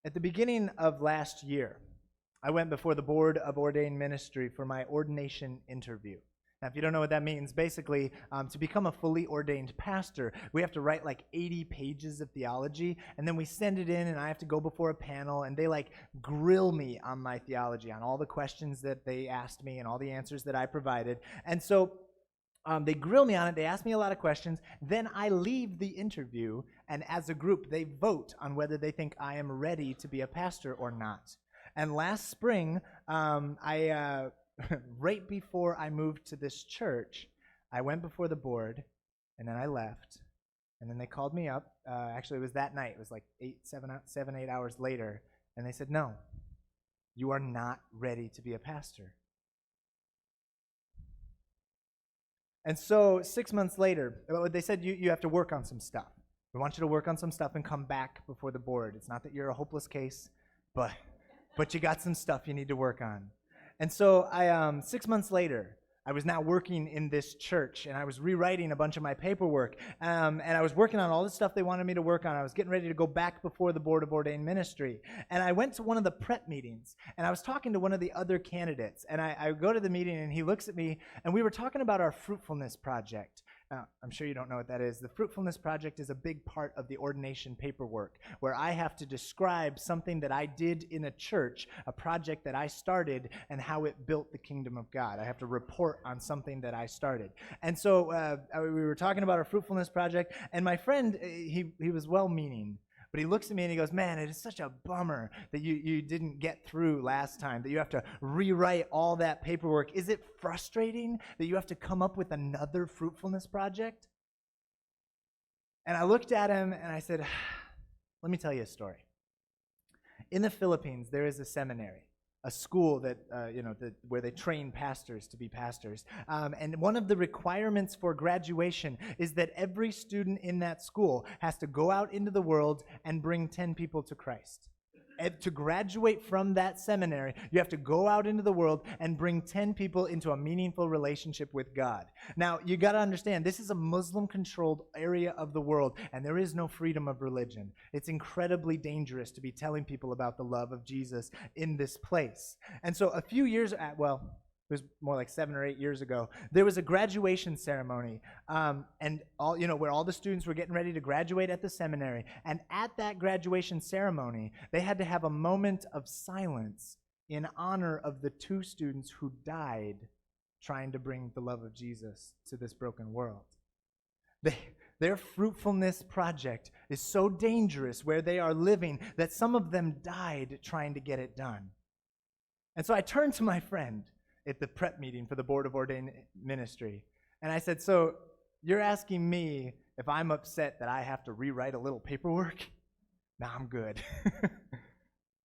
At the beginning of last year, I went before the Board of Ordained Ministry for my ordination interview. Now, if you don't know what that means, basically, to become a fully ordained pastor, we have to write like 80 pages of theology, and then we send it in, and I have to go before a panel, and they grill me on my theology, on all the questions that they asked me and all the answers that I provided. And so they grill me on it. They ask me a lot of questions. Then I leave the interview, and as a group, they vote on whether they think I am ready to be a pastor or not. And last spring, right before I moved to this church, I went before the board, and then I left. And then they called me up. Actually, it was that night. It was like 8 hours later. And they said, "No, you are not ready to be a pastor." And so 6 months later, they said, you have to work on some stuff. We want you to work on some stuff and come back before the board. It's not that you're a hopeless case, but you got some stuff you need to work on. And so 6 months later, I was now working in this church, and I was rewriting a bunch of my paperwork, and I was working on all the stuff they wanted me to work on. I was getting ready to go back before the Board of Ordained Ministry, and I went to one of the prep meetings, and I was talking to one of the other candidates, and I go to the meeting, and he looks at me, and we were talking about our fruitfulness project. I'm sure you don't know what that is. The Fruitfulness Project is a big part of the ordination paperwork, where I have to describe something that I did in a church, a project that I started, and how it built the kingdom of God. I have to report on something that I started. And so we were talking about our Fruitfulness Project, and my friend, he was well-meaning, but he looks at me and he goes, "Man, it is such a bummer that you didn't get through last time, that you have to rewrite all that paperwork. Is it frustrating that you have to come up with another fruitfulness project?" And I looked at him and I said, "Let me tell you a story. In the Philippines, there is a seminary, a school that where they train pastors to be pastors. And one of the requirements for graduation is that every student in that school has to go out into the world and bring 10 people to Christ. And to graduate from that seminary, you have to go out into the world and bring 10 people into a meaningful relationship with God." Now, you got to understand, this is a Muslim-controlled area of the world, and there is no freedom of religion. It's incredibly dangerous to be telling people about the love of Jesus in this place. And so a few years, it was more like 7 or 8 years ago, there was a graduation ceremony, and where all the students were getting ready to graduate at the seminary. And at that graduation ceremony, they had to have a moment of silence in honor of the 2 students who died trying to bring the love of Jesus to this broken world. Their fruitfulness project is so dangerous where they are living that some of them died trying to get it done. And so I turned to my friend at the prep meeting for the Board of Ordained Ministry, and I said, "So you're asking me if I'm upset that I have to rewrite a little paperwork?" "No, I'm good."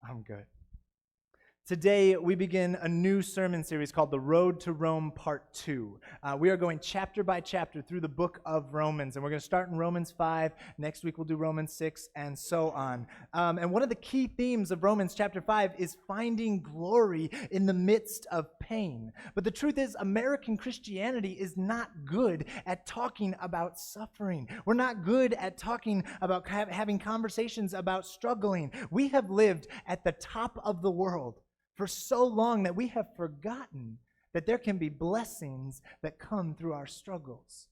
I'm good. Today, we begin a new sermon series called The Road to Rome Part 2. We are going chapter by chapter through the book of Romans, and we're going to start in Romans 5. Next week, we'll do Romans 6, and so on. And one of the key themes of Romans chapter 5 is finding glory in the midst of pain. But the truth is, American Christianity is not good at talking about suffering. We're not good at talking about having conversations about struggling. We have lived at the top of the world for so long that we have forgotten that there can be blessings that come through our struggles.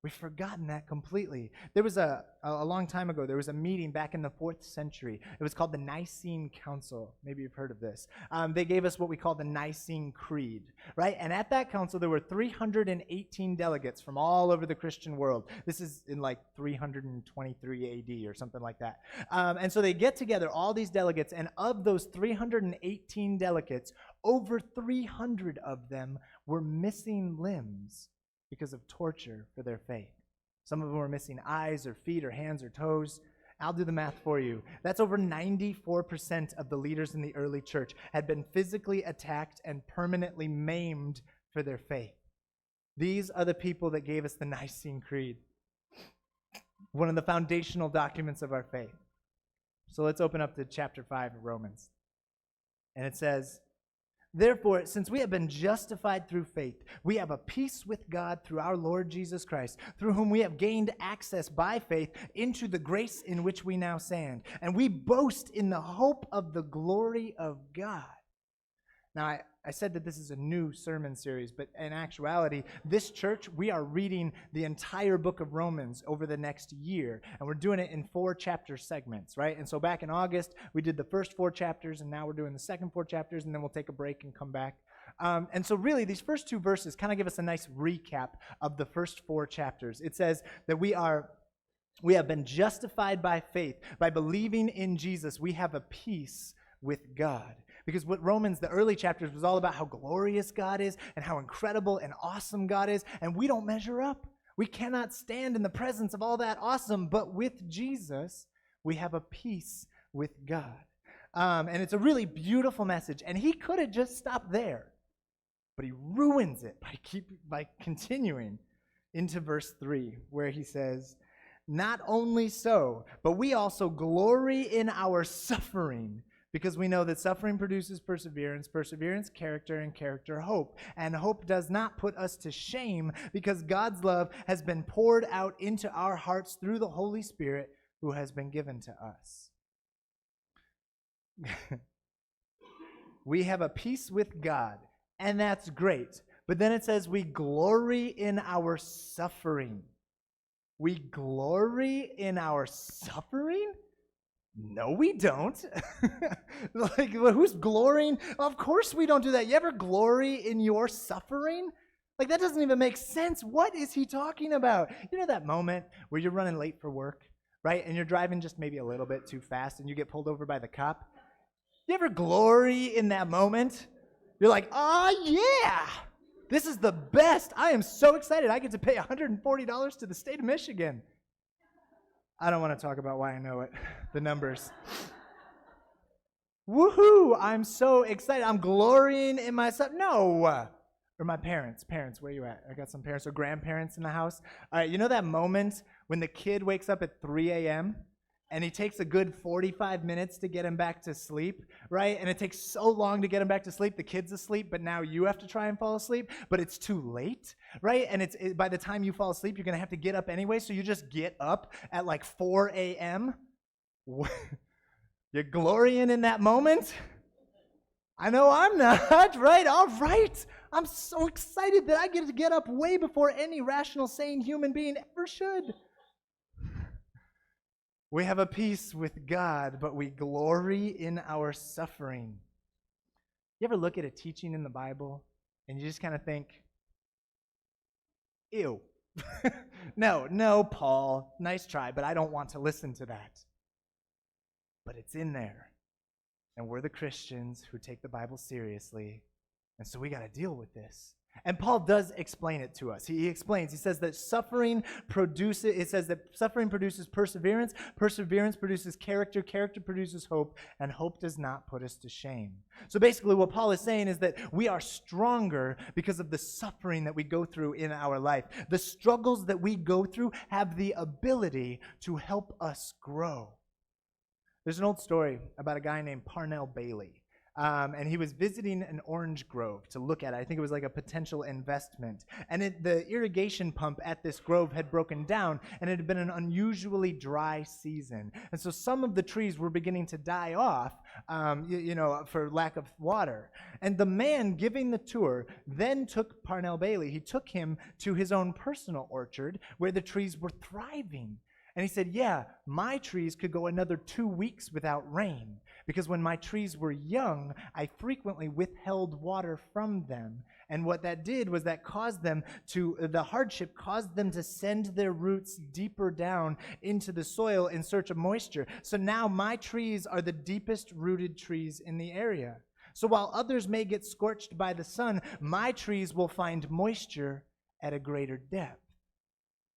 We've forgotten that completely. There was a long time ago, there was a meeting back in the 4th century. It was called the Nicene Council. Maybe you've heard of this. They gave us what we call the Nicene Creed, right? And at that council, there were 318 delegates from all over the Christian world. This is in like 323 AD or something like that. And so they get together, all these delegates, and of those 318 delegates, over 300 of them were missing limbs because of torture for their faith. Some of them were missing eyes or feet or hands or toes. I'll do the math for you. That's over 94% of the leaders in the early church had been physically attacked and permanently maimed for their faith. These are the people that gave us the Nicene Creed, one of the foundational documents of our faith. So let's open up to chapter 5 of Romans. And it says, Therefore, since we have been justified through faith, we have a peace with God through our Lord Jesus Christ, through whom we have gained access by faith into the grace in which we now stand. And we boast in the hope of the glory of God. Now, I said that this is a new sermon series, but in actuality, this church, we are reading the entire book of Romans over the next year, and we're doing it in 4 chapter segments, right? And so back in August, we did the first 4 chapters, and now we're doing the second 4 chapters, and then we'll take a break and come back. And so really, these first 2 verses kind of give us a nice recap of the first 4 chapters. It says that we have been justified by faith, by believing in Jesus. We have a peace with God. Because what Romans, the early chapters, was all about how glorious God is and how incredible and awesome God is, and we don't measure up. We cannot stand in the presence of all that awesome, but with Jesus, we have a peace with God. And it's a really beautiful message, and he could have just stopped there, but he ruins it by continuing into verse 3, where he says, "Not only so, but we also glory in our suffering, because we know that suffering produces perseverance, perseverance, character, and character, hope. And hope does not put us to shame, because God's love has been poured out into our hearts through the Holy Spirit who has been given to us." We have a peace with God, and that's great. But then it says we glory in our suffering. We glory in our suffering? No, we don't. Like, who's glorying? Of course we don't do that. You ever glory in your suffering? Like, that doesn't even make sense. What is he talking about? You know that moment where you're running late for work, right? And you're driving just maybe a little bit too fast and you get pulled over by the cop? You ever glory in that moment? You're like, oh yeah, this is the best. I am so excited. I get to pay $140 to the state of Michigan. I don't want to talk about why I know it, the numbers. Woohoo! I'm so excited. I'm glorying in myself. No. Or my parents. Parents, where you at? I got some parents or grandparents in the house. All right, you know that moment when the kid wakes up at 3 a.m. and he takes a good 45 minutes to get him back to sleep, right? And it takes so long to get him back to sleep. The kid's asleep, but now you have to try and fall asleep, but it's too late, right? And by the time you fall asleep, you're going to have to get up anyway, so you just get up at like 4 a.m. You're glorying in that moment? I know I'm not, right? All right. I'm so excited that I get to get up way before any rational, sane human being ever should. We have a peace with God, but we glory in our suffering. You ever look at a teaching in the Bible and you just kind of think, ew. No, Paul, nice try, but I don't want to listen to that. But it's in there. And we're the Christians who take the Bible seriously, and so we got to deal with this. And Paul does explain it to us. He explains. He says that suffering produces perseverance, perseverance produces character, character produces hope, and hope does not put us to shame. So basically what Paul is saying is that we are stronger because of the suffering that we go through in our life. The struggles that we go through have the ability to help us grow. There's an old story about a guy named Parnell Bailey. And he was visiting an orange grove to look at it. I think it was like a potential investment. And the irrigation pump at this grove had broken down, and it had been an unusually dry season. And so some of the trees were beginning to die off, for lack of water. And the man giving the tour then took Parnell Bailey. He took him to his own personal orchard where the trees were thriving. And he said, yeah, my trees could go another 2 weeks without rain, because when my trees were young, I frequently withheld water from them. And what that did was the hardship caused them to send their roots deeper down into the soil in search of moisture. So now my trees are the deepest rooted trees in the area. So while others may get scorched by the sun, my trees will find moisture at a greater depth.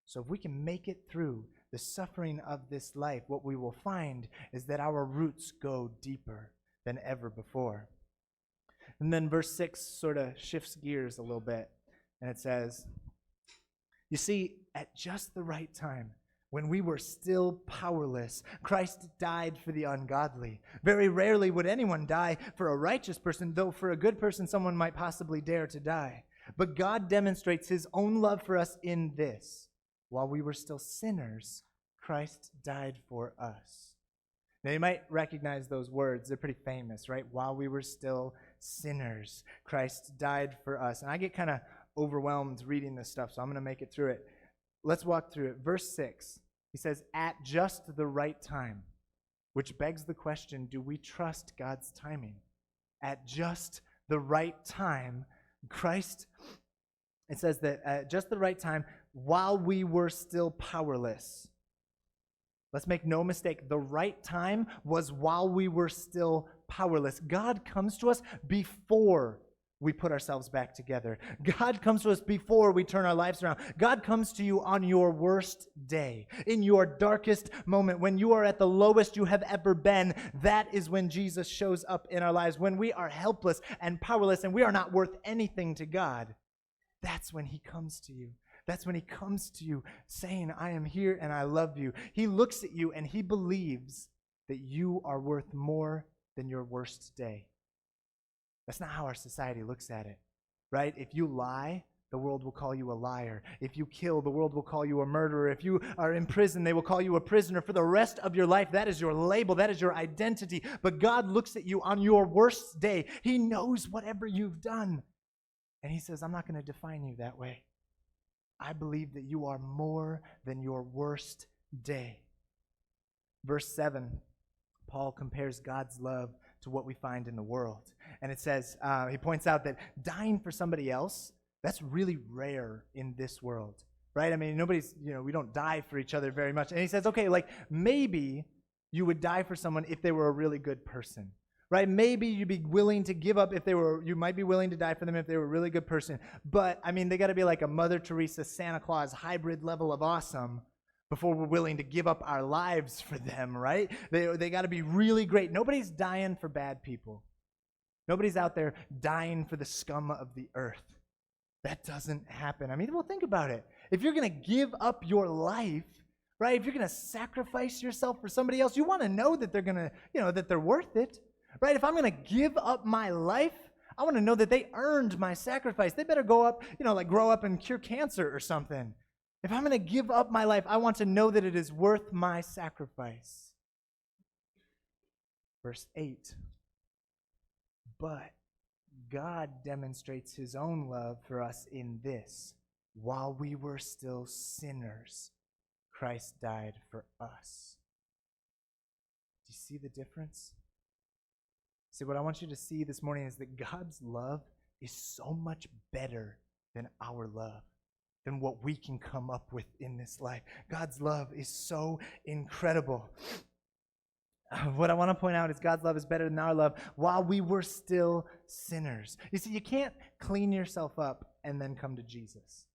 So if we can make it through the suffering of this life, what we will find is that our roots go deeper than ever before. And then verse 6 sort of shifts gears a little bit, and it says, you see, at just the right time, When we were still powerless, Christ died for the ungodly. Very rarely would anyone die for a righteous person, though for a good person someone might possibly dare to die. But God demonstrates his own love for us in this: while we were still sinners, Christ died for us. Now, you might recognize those words. They're pretty famous, right? While we were still sinners, Christ died for us. And I get kind of overwhelmed reading this stuff, so I'm going to make it through it. Let's walk through it. Verse 6, he says, at just the right time, which begs the question, do we trust God's timing? At just the right time, Christ, it says that at just the right time, while we were still powerless. Let's make no mistake, the right time was while we were still powerless. God comes to us before we put ourselves back together. God comes to us before we turn our lives around. God comes to you on your worst day, in your darkest moment, when you are at the lowest you have ever been. That is when Jesus shows up in our lives. When we are helpless and powerless and we are not worth anything to God, that's when he comes to you. That's when he comes to you saying, I am here and I love you. He looks at you and he believes that you are worth more than your worst day. That's not how our society looks at it, right? If you lie, the world will call you a liar. If you kill, the world will call you a murderer. If you are in prison, they will call you a prisoner for the rest of your life. That is your label. That is your identity. But God looks at you on your worst day. He knows whatever you've done. And he says, I'm not going to define you that way. I believe that you are more than your worst day. Verse 7, Paul compares God's love to what we find in the world. And it says, he points out that dying for somebody else, that's really rare in this world, right? I mean, we don't die for each other very much. And he says, okay, like maybe you would die for someone if they were a really good person. Right? Maybe you'd be willing to give up you might be willing to die for them if they were a really good person. But, I mean, they got to be like a Mother Teresa, Santa Claus hybrid level of awesome before we're willing to give up our lives for them, right? They got to be really great. Nobody's dying for bad people. Nobody's out there dying for the scum of the earth. That doesn't happen. I mean, well, think about it. If you're going to give up your life, right? If you're going to sacrifice yourself for somebody else, you want to know that they're going to, that they're worth it. Right? If I'm going to give up my life, I want to know that they earned my sacrifice. They better go up, grow up and cure cancer or something. If I'm going to give up my life, I want to know that it is worth my sacrifice. Verse 8. But God demonstrates his own love for us in this: while we were still sinners, Christ died for us. Do you see the difference? See, what I want you to see this morning is that God's love is so much better than our love, than what we can come up with in this life. God's love is so incredible. What I want to point out is God's love is better than our love while we were still sinners. You see, you can't clean yourself up and then come to Jesus.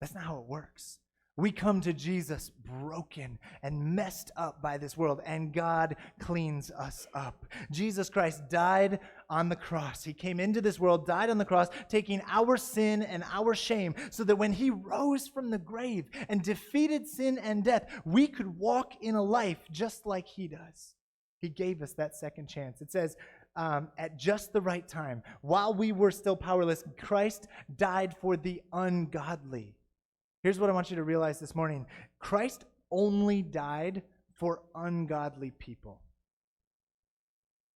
That's not how it works. We come to Jesus broken and messed up by this world, and God cleans us up. Jesus Christ died on the cross. He came into this world, died on the cross, taking our sin and our shame, so that when he rose from the grave and defeated sin and death, we could walk in a life just like he does. He gave us that second chance. It says, at just the right time, while we were still powerless, Christ died for the ungodly. Here's what I want you to realize this morning. Christ only died for ungodly people.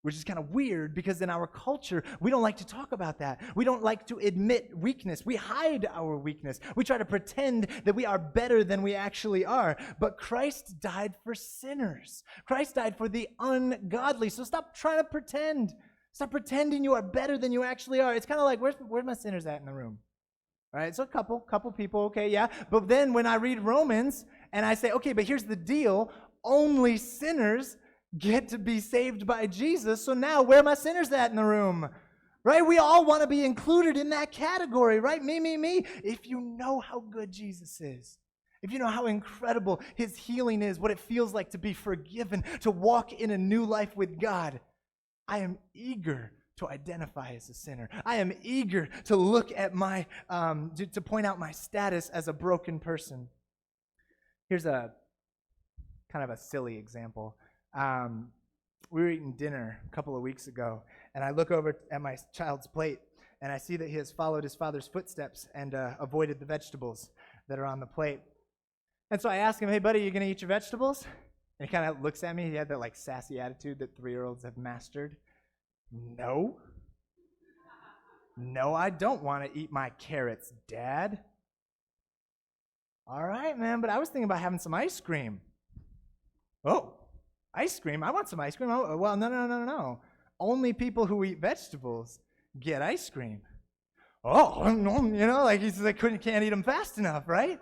Which is kind of weird because in our culture, we don't like to talk about that. We don't like to admit weakness. We hide our weakness. We try to pretend that we are better than we actually are. But Christ died for sinners. Christ died for the ungodly. So stop trying to pretend. Stop pretending you are better than you actually are. It's kind of like, where's my sinners at in the room? All right, so a couple people, okay, yeah. But then when I read Romans and I say, okay, but here's the deal. Only sinners get to be saved by Jesus. So now where are my sinners at in the room? Right? We all want to be included in that category, right? Me. If you know how good Jesus is, if you know how incredible his healing is, what it feels like to be forgiven, to walk in a new life with God, I am eager to identify as a sinner. I am eager to look at to point out my status as a broken person. Here's a kind of a silly example. We were eating dinner a couple of weeks ago, and I look over at my child's plate, and I see that he has followed his father's footsteps and avoided the vegetables that are on the plate. And so I ask him, "Hey, buddy, you going to eat your vegetables?" And he kind of looks at me. He had that sassy attitude that 3-year-olds have mastered. No, I don't want to eat my carrots, Dad. All right, man, but I was thinking about having some ice cream. Oh, ice cream? I want some ice cream. Oh, well, no. Only people who eat vegetables get ice cream. Oh, no, he says can't eat them fast enough, right?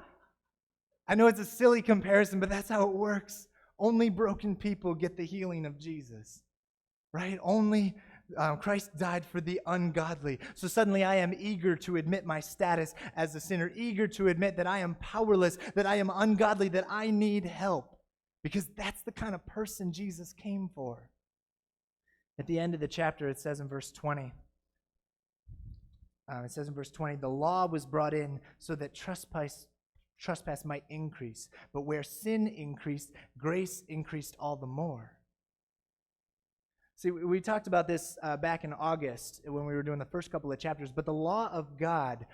I know it's a silly comparison, but that's how it works. Only broken people get the healing of Jesus, right? Only Christ died for the ungodly. So suddenly I am eager to admit my status as a sinner, eager to admit that I am powerless, that I am ungodly, that I need help, because that's the kind of person Jesus came for. At the end of the chapter, it says in verse 20, the law was brought in so that trespass might increase, but where sin increased, grace increased all the more. See, we talked about this back in August when we were doing the first couple of chapters, but the law of God,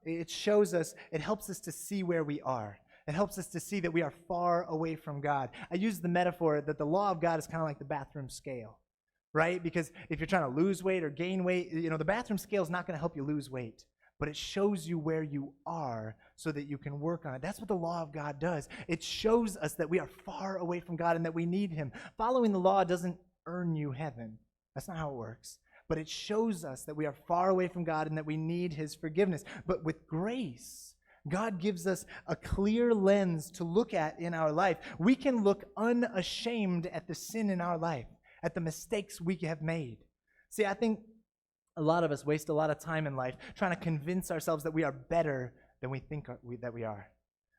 it shows us, it helps us to see where we are. It helps us to see that we are far away from God. I use the metaphor that the law of God is kind of like the bathroom scale, right? Because if you're trying to lose weight or gain weight, the bathroom scale is not going to help you lose weight, but it shows you where you are so that you can work on it. That's what the law of God does. It shows us that we are far away from God and that we need Him. Following the law doesn't earn you heaven. That's not how it works. But it shows us that we are far away from God and that we need His forgiveness. But with grace, God gives us a clear lens to look at in our life. We can look unashamed at the sin in our life, at the mistakes we have made. See, I think a lot of us waste a lot of time in life trying to convince ourselves that we are better than we think that we are.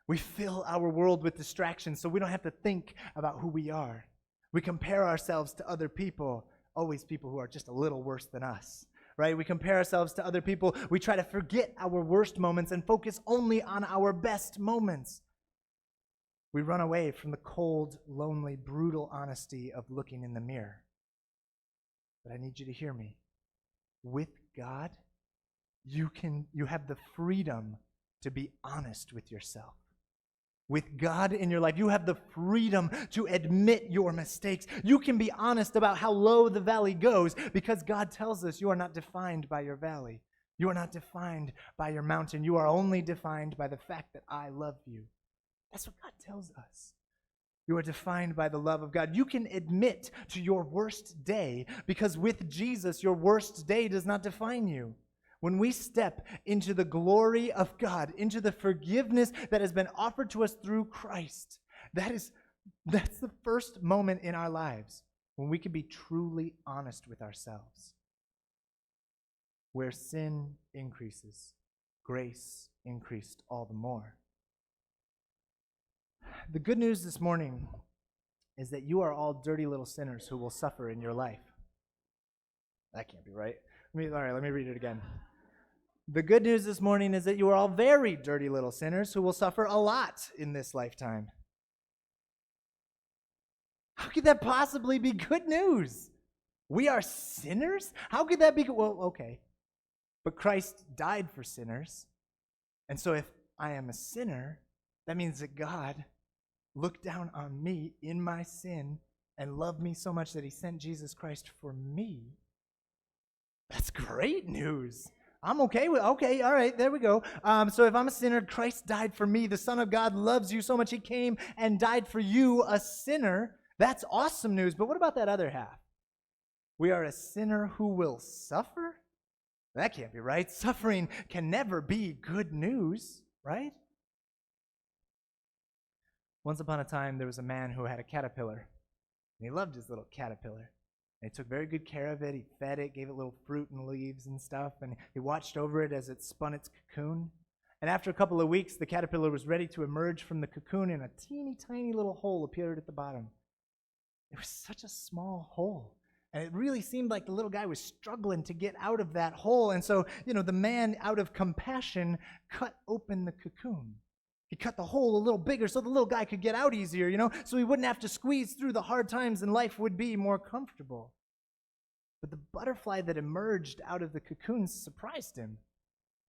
We fill our world with distractions so we don't have to think about who we are. We compare ourselves to other people, always people who are just a little worse than us, right? We compare ourselves to other people. We try to forget our worst moments and focus only on our best moments. We run away from the cold, lonely, brutal honesty of looking in the mirror. But I need you to hear me. With God, you have the freedom to be honest with yourself. With God in your life, you have the freedom to admit your mistakes. You can be honest about how low the valley goes because God tells us you are not defined by your valley. You are not defined by your mountain. You are only defined by the fact that I love you. That's what God tells us. You are defined by the love of God. You can admit to your worst day because with Jesus, your worst day does not define you. When we step into the glory of God, into the forgiveness that has been offered to us through Christ, that's the first moment in our lives when we can be truly honest with ourselves. Where sin increases, grace increased all the more. The good news this morning is that you are all dirty little sinners who will suffer in your life. That can't be right. Let me read it again. The good news this morning is that you are all very dirty little sinners who will suffer a lot in this lifetime. How could that possibly be good news? We are sinners? How could that be good? Well, okay. But Christ died for sinners. And so if I am a sinner, that means that God looked down on me in my sin and loved me so much that He sent Jesus Christ for me. That's great news. I'm okay, all right, there we go. So if I'm a sinner, Christ died for me. The Son of God loves you so much He came and died for you, a sinner. That's awesome news. But what about that other half? We are a sinner who will suffer? That can't be right. Suffering can never be good news, right? Once upon a time, there was a man who had a caterpillar. And he loved his little caterpillar. And he took very good care of it. He fed it, gave it little fruit and leaves and stuff, and he watched over it as it spun its cocoon. And after a couple of weeks, the caterpillar was ready to emerge from the cocoon, and a teeny tiny little hole appeared at the bottom. It was such a small hole. And it really seemed like the little guy was struggling to get out of that hole. And so, the man, out of compassion, cut open the cocoon. He cut the hole a little bigger so the little guy could get out easier, so he wouldn't have to squeeze through the hard times and life would be more comfortable. But the butterfly that emerged out of the cocoon surprised him.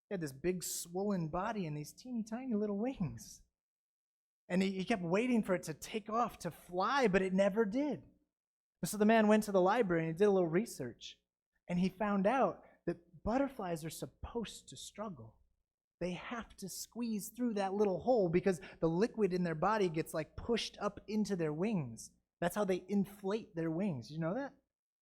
He had this big swollen body and these teeny tiny little wings. And he kept waiting for it to take off, to fly, but it never did. So the man went to the library and he did a little research. And he found out that butterflies are supposed to struggle. They have to squeeze through that little hole because the liquid in their body gets pushed up into their wings. That's how they inflate their wings. You know that?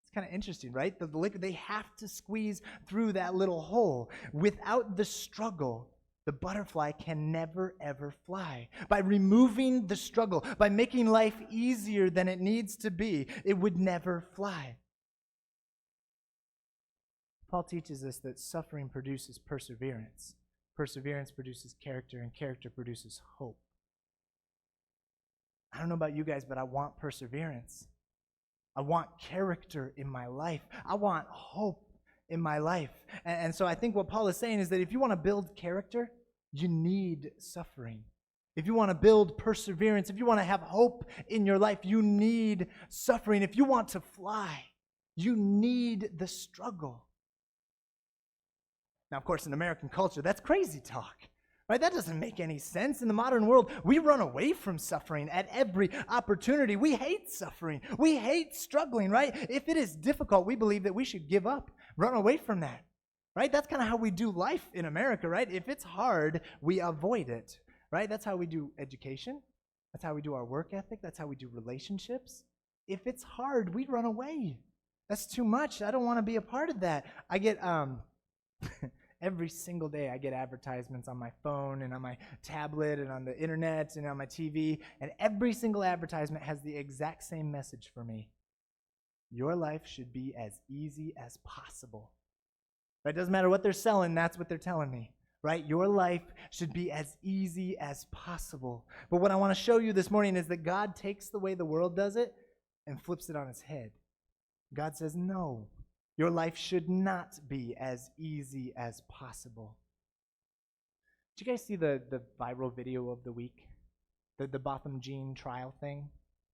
It's kind of interesting, right? The liquid, they have to squeeze through that little hole. Without the struggle, the butterfly can never, ever fly. By removing the struggle, by making life easier than it needs to be, it would never fly. Paul teaches us that suffering produces perseverance. Perseverance produces character, and character produces hope. I don't know about you guys, but I want perseverance. I want character in my life. I want hope in my life. And so I think what Paul is saying is that if you want to build character, you need suffering. If you want to build perseverance, if you want to have hope in your life, you need suffering. If you want to fly, you need the struggle. Now, of course, in American culture, that's crazy talk, right? That doesn't make any sense. In the modern world, we run away from suffering at every opportunity. We hate suffering. We hate struggling, right? If it is difficult, we believe that we should give up, run away from that, right? That's kind of how we do life in America, right? If it's hard, we avoid it, right? That's how we do education. That's how we do our work ethic. That's how we do relationships. If it's hard, we run away. That's too much. I don't want to be a part of that. I get, every single day I get advertisements on my phone and on my tablet and on the internet and on my TV, and every single advertisement has the exact same message for me. Your life should be as easy as possible. Right? It doesn't matter what they're selling, that's what they're telling me. Right? Your life should be as easy as possible. But what I want to show you this morning is that God takes the way the world does it and flips it on its head. God says, no. Your life should not be as easy as possible. Did you guys see the viral video of the week? The Botham Jean trial thing?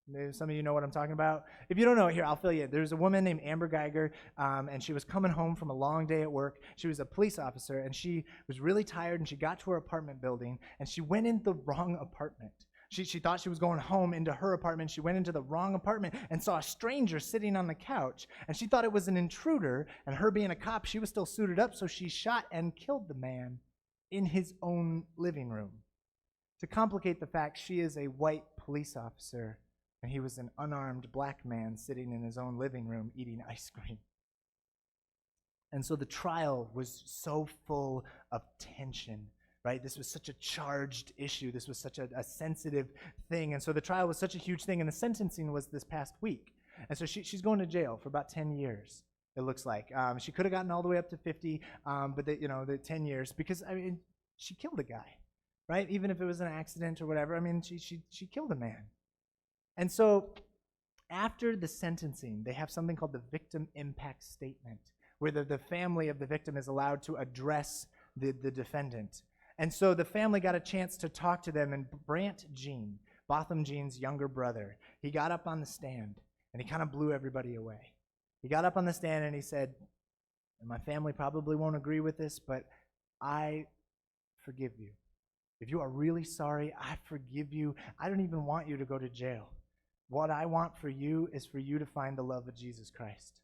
Maybe some of you know what I'm talking about. If you don't know, here, I'll fill you in. There's a woman named Amber Geiger, and she was coming home from a long day at work. She was a police officer, and she was really tired, and she got to her apartment building, and she went in the wrong apartment. She thought she was going home into her apartment. She went into the wrong apartment and saw a stranger sitting on the couch. And she thought it was an intruder. And her being a cop, she was still suited up. So she shot and killed the man in his own living room. To complicate the fact, she is a white police officer. And he was an unarmed black man sitting in his own living room eating ice cream. And so the trial was so full of tension. Right? This was such a charged issue. This was such a sensitive thing. And so the trial was such a huge thing. And the sentencing was this past week. And so she's going to jail for about 10 years, it looks like. She could have gotten all the way up to 50, but the 10 years. Because, she killed a guy, right? Even if it was an accident or whatever. She killed a man. And so after the sentencing, they have something called the Victim Impact Statement, where the family of the victim is allowed to address the defendant. And so the family got a chance to talk to them, and Brant Jean, Botham Jean's younger brother, he got up on the stand, and he kind of blew everybody away. He got up on the stand, and he said, and my family probably won't agree with this, but I forgive you. If you are really sorry, I forgive you. I don't even want you to go to jail. What I want for you is for you to find the love of Jesus Christ.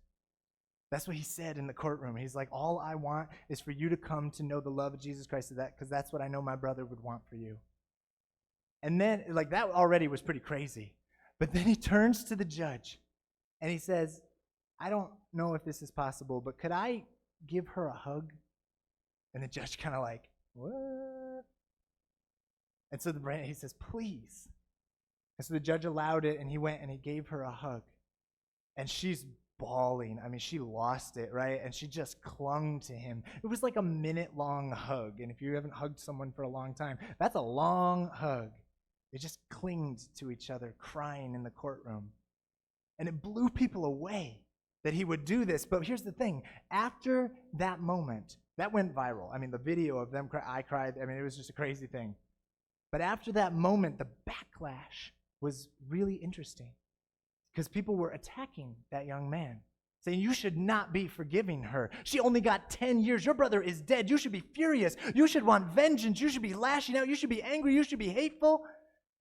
That's what he said in the courtroom. He's like, all I want is for you to come to know the love of Jesus Christ, because that's what I know my brother would want for you. And then, that already was pretty crazy. But then he turns to the judge, and he says, I don't know if this is possible, but could I give her a hug? And the judge kind of what? And so he says, please. And so the judge allowed it, and he went and he gave her a hug. And she's bawling. She lost it, right? And she just clung to him. It was like a minute-long hug. And if you haven't hugged someone for a long time, that's a long hug. They just clinged to each other, crying in the courtroom. And it blew people away that he would do this. But here's the thing. After that moment, that went viral. The video of them cry, I cried. It was just a crazy thing. But after that moment, the backlash was really interesting because people were attacking that young man, saying, you should not be forgiving her. She only got 10 years. Your brother is dead. You should be furious. You should want vengeance. You should be lashing out. You should be angry. You should be hateful.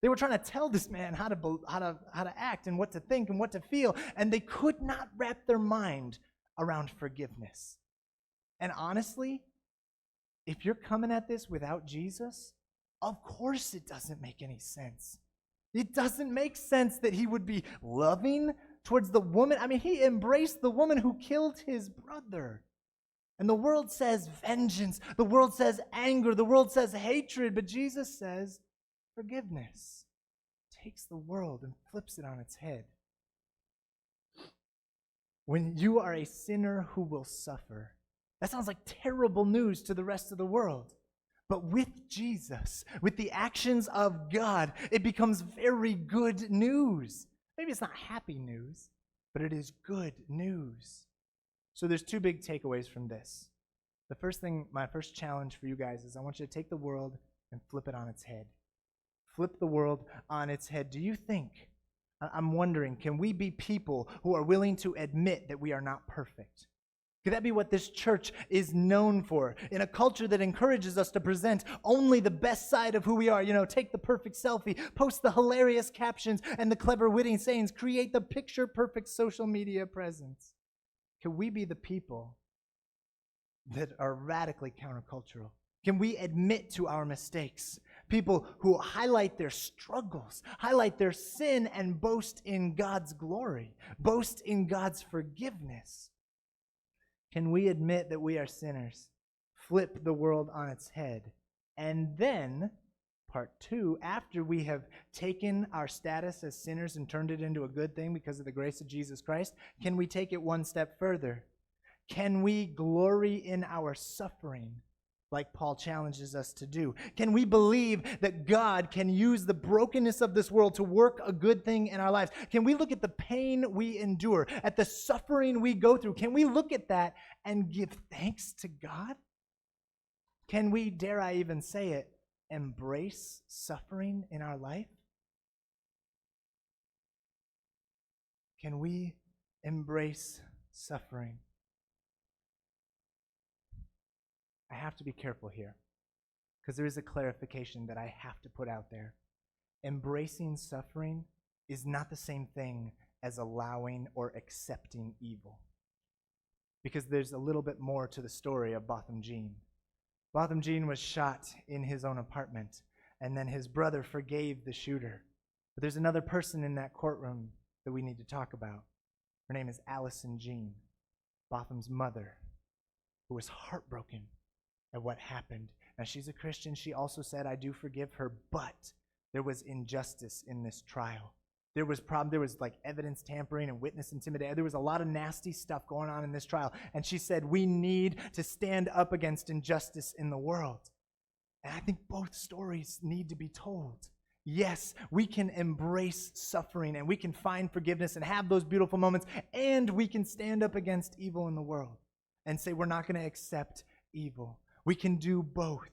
They were trying to tell this man how to act and what to think and what to feel, and they could not wrap their mind around forgiveness. And honestly, if you're coming at this without Jesus, of course it doesn't make any sense. It doesn't make sense that he would be loving towards the woman. I mean, he embraced the woman who killed his brother. And the world says vengeance. The world says anger. The world says hatred. But Jesus says forgiveness. Takes the world and flips it on its head. When you are a sinner who will suffer, that sounds like terrible news to the rest of the world. But with Jesus, with the actions of God, it becomes very good news. Maybe it's not happy news, but it is good news. So there's two big takeaways from this. The first thing, my first challenge for you guys is I want you to take the world and flip it on its head. Flip the world on its head. Do you think, I'm wondering, can we be people who are willing to admit that we are not perfect? Could that be what this church is known for? In a culture that encourages us to present only the best side of who we are, take the perfect selfie, post the hilarious captions and the clever witty sayings, create the picture-perfect social media presence. Can we be the people that are radically countercultural? Can we admit to our mistakes? People who highlight their struggles, highlight their sin, and boast in God's glory, boast in God's forgiveness. Can we admit that we are sinners, flip the world on its head, and then, part two, after we have taken our status as sinners and turned it into a good thing because of the grace of Jesus Christ, can we take it one step further? Can we glory in our suffering like Paul challenges us to do? Can we believe that God can use the brokenness of this world to work a good thing in our lives? Can we look at the pain we endure, at the suffering we go through? Can we look at that and give thanks to God? Can we, dare I even say it, embrace suffering in our life? Can we embrace suffering? I have to be careful here because there is a clarification that I have to put out there. Embracing suffering is not the same thing as allowing or accepting evil, because there's a little bit more to the story of Botham Jean. Botham Jean was shot in his own apartment, and then his brother forgave the shooter. But there's another person in that courtroom that we need to talk about. Her name is Allison Jean, Botham's mother, who was heartbroken at what happened. Now, she's a Christian. She also said, I do forgive her, but there was injustice in this trial. There was like evidence tampering and witness intimidation. There was a lot of nasty stuff going on in this trial. And she said, we need to stand up against injustice in the world. And I think both stories need to be told. Yes, we can embrace suffering and we can find forgiveness and have those beautiful moments, and we can stand up against evil in the world and say we're not going to accept evil. We can do both.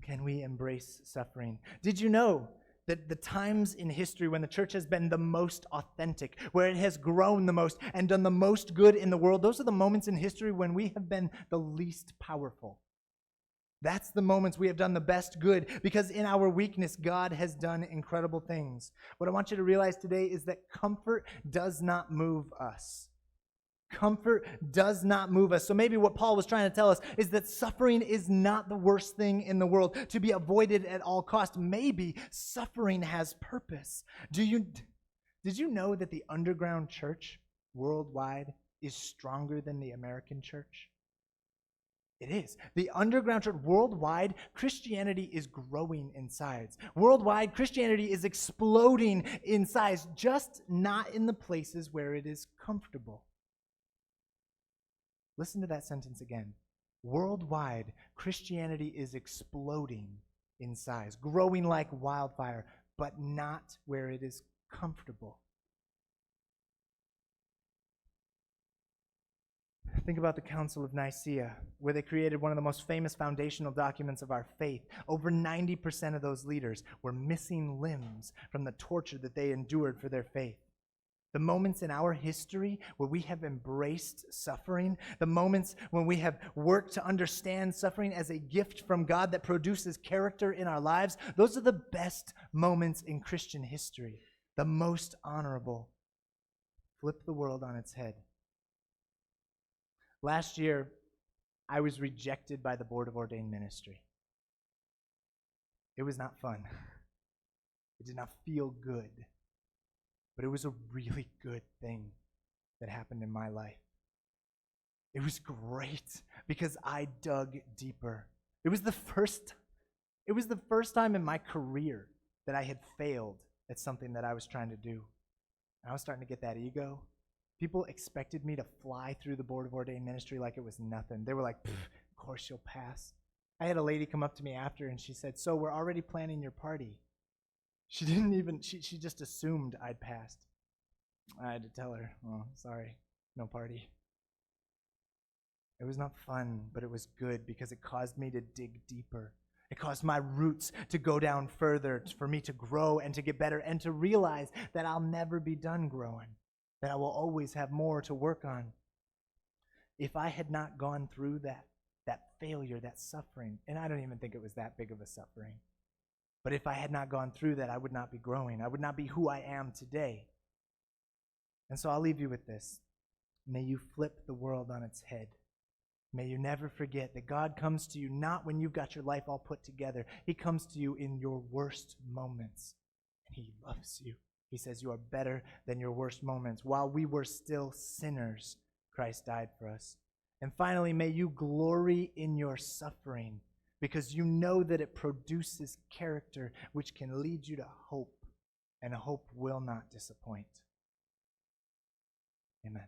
Can we embrace suffering? Did you know that the times in history when the church has been the most authentic, where it has grown the most and done the most good in the world, those are the moments in history when we have been the least powerful? That's the moments we have done the best good, because in our weakness, God has done incredible things. What I want you to realize today is that comfort does not move us. Comfort does not move us. So maybe what Paul was trying to tell us is that suffering is not the worst thing in the world to be avoided at all costs. Maybe suffering has purpose. Did you know that the underground church worldwide is stronger than the American church? It is. The underground church worldwide, Christianity is growing in size. Worldwide, Christianity is exploding in size, just not in the places where it is comfortable. Listen to that sentence again. Worldwide, Christianity is exploding in size, growing like wildfire, but not where it is comfortable. Think about the Council of Nicaea, where they created one of the most famous foundational documents of our faith. Over 90% of those leaders were missing limbs from the torture that they endured for their faith. The moments in our history where we have embraced suffering, the moments when we have worked to understand suffering as a gift from God that produces character in our lives, those are the best moments in Christian history, the most honorable. Flip the world on its head. Last year, I was rejected by the Board of Ordained Ministry. It was not fun. It did not feel good. But it was a really good thing that happened in my life. It was great because I dug deeper. It was the first time in my career that I had failed at something that I was trying to do. And I was starting to get that ego. People expected me to fly through the Board of Ordained Ministry like it was nothing. They were like, of course you'll pass. I had a lady come up to me after and she said, so we're already planning your party. She just assumed I'd passed. I had to tell her, oh, sorry, no party. It was not fun, but it was good because it caused me to dig deeper. It caused my roots to go down further, for me to grow and to get better and to realize that I'll never be done growing, that I will always have more to work on. If I had not gone through that failure, that suffering, and I don't even think it was that big of a suffering, but if I had not gone through that, I would not be growing. I would not be who I am today. And so I'll leave you with this. May you flip the world on its head. May you never forget that God comes to you not when you've got your life all put together. He comes to you in your worst moments, and He loves you. He says you are better than your worst moments. While we were still sinners, Christ died for us. And finally, may you glory in your suffering, because you know that it produces character which can lead you to hope, and hope will not disappoint. Amen.